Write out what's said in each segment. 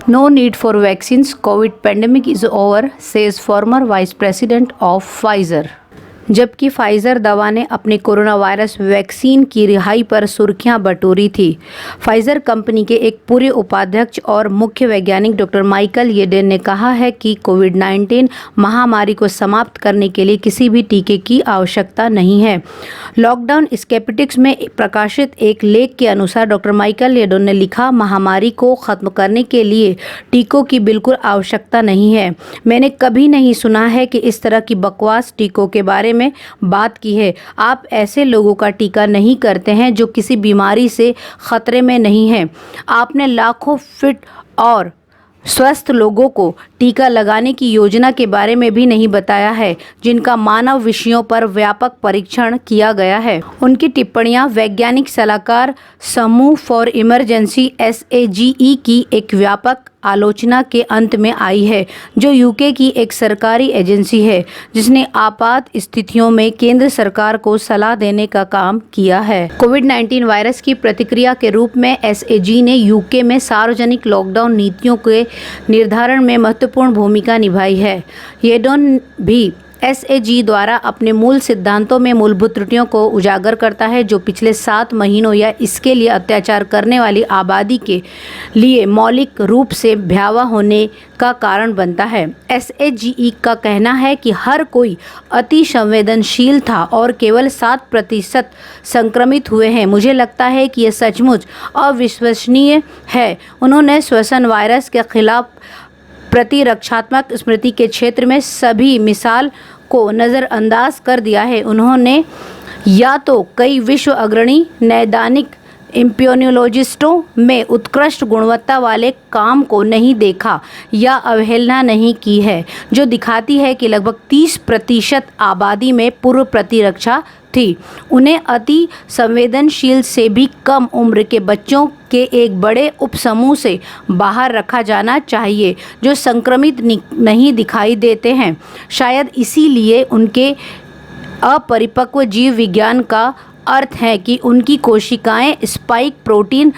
No need for vaccines. COVID pandemic is over, says former vice president of Pfizer. जबकि Pfizer दवा ने अपने corona virus vaccine की रिहाई पर सुर्खियां बटोरी थी। फाइज़र कंपनी के एक पूर्व उपाध्यक्ष और मुख्य वैज्ञानिक डॉक्टर माइकल येडेन ने कहा है कि कोविड-19 महामारी को समाप्त करने के लिए किसी भी टीके की आवश्यकता नहीं है। लॉकडाउन स्केप्टिक्स में प्रकाशित एक लेख के अनुसार डॉक्टर माइकल येडेन ने लिखा, महामारी को ख़त्म करने के लिए टीकों की बिल्कुल आवश्यकता नहीं है। मैंने कभी नहीं सुना है कि इस तरह की बकवास टीकों के बारे में बात की है। आप ऐसे लोगों का टीका नहीं करते हैं जो किसी बीमारी से खतरे में नहीं हैं। आपने लाखों फिट और स्वस्थ लोगों को टीका लगाने की योजना के बारे में भी नहीं बताया है, जिनका मानव विषयों पर व्यापक परीक्षण किया गया है। उनकी टिप्पणियां वैज्ञानिक सलाहकार समूह फॉर इमरजेंसी SAGE की एक व्यापक आलोचना के अंत में आई है, जो यूके की एक सरकारी एजेंसी है जिसने आपात स्थितियों में केंद्र सरकार को सलाह देने का काम किया है। कोविड-19 वायरस की प्रतिक्रिया के रूप में SAGE ने यूके में सार्वजनिक लॉकडाउन नीतियों के निर्धारण में महत्वपूर्ण भूमिका निभाई है। येडेन भी SAGE द्वारा अपने मूल सिद्धांतों में मूलभूत त्रुटियों को उजागर करता है, जो पिछले 7 महीनों या इसके लिए अत्याचार करने वाली आबादी के लिए मौलिक रूप से भयावह होने का कारण बनता है। SAGE का कहना है कि हर कोई अति संवेदनशील था और केवल 7% संक्रमित हुए हैं। मुझे लगता है कि यह सचमुच अविश्वसनीय है। उन्होंने श्वसन वायरस के खिलाफ प्रतिरक्षात्मक स्मृति के क्षेत्र में सभी मिसाल को नज़रअंदाज कर दिया है। उन्होंने या तो कई विश्व अग्रणी नैदानिक इम्यूनोलॉजिस्टों में उत्कृष्ट गुणवत्ता वाले काम को नहीं देखा या अवहेलना नहीं की है, जो दिखाती है कि लगभग 30% आबादी में पूर्व प्रतिरक्षा थी। उन्हें अति संवेदनशील से भी कम उम्र के बच्चों के एक बड़े उपसमूह से बाहर रखा जाना चाहिए, जो संक्रमित नहीं दिखाई देते हैं। शायद इसीलिए उनके अपरिपक्व जीव विज्ञान का अर्थ है कि उनकी कोशिकाएं स्पाइक प्रोटीन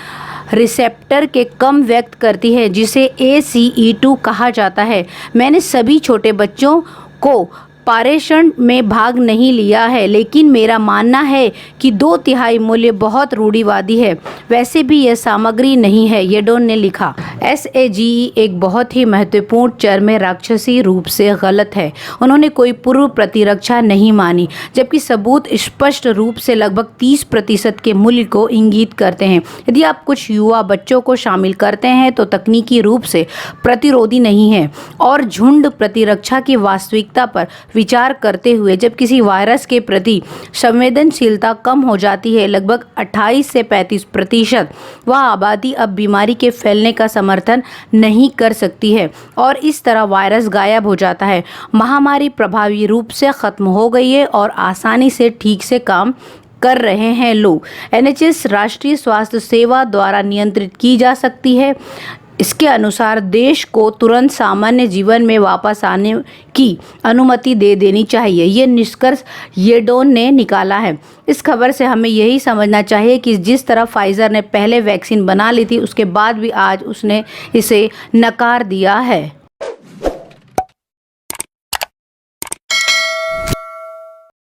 रिसेप्टर के कम व्यक्त करती है, जिसे ACE2 कहा जाता है। मैंने सभी छोटे बच्चों को पारेषण में भाग नहीं लिया है, लेकिन मेरा मानना है कि 2/3 मूल्य बहुत रूढ़िवादी है। वैसे भी यह सामग्री नहीं है, येडेन ने लिखा। SAGE एक बहुत ही महत्वपूर्ण चर में राक्षसी रूप से गलत है। उन्होंने कोई पूर्व प्रतिरक्षा नहीं मानी, जबकि सबूत स्पष्ट रूप से लगभग 30% के मूल्य को इंगित करते हैं। यदि आप कुछ युवा बच्चों को शामिल करते हैं तो तकनीकी रूप से प्रतिरोधी नहीं है, और झुंड प्रतिरक्षा की वास्तविकता पर विचार करते हुए जब किसी वायरस के प्रति संवेदनशीलता कम हो जाती है, लगभग 28 से 35%, वह आबादी अब बीमारी के फैलने का समर्थन नहीं कर सकती है और इस तरह वायरस गायब हो जाता है। महामारी प्रभावी रूप से खत्म हो गई है और आसानी से ठीक से काम कर रहे हैं लोग। NHS राष्ट्रीय स्वास्थ्य सेवा द्वारा नियंत्रित की जा सकती है। इसके अनुसार देश को तुरंत सामान्य जीवन में वापस आने की अनुमति दे देनी चाहिए। ये निष्कर्ष येडेन ने निकाला है। इस खबर से हमें यही समझना चाहिए कि जिस तरह फाइज़र ने पहले वैक्सीन बना ली थी, उसके बाद भी आज उसने इसे नकार दिया है।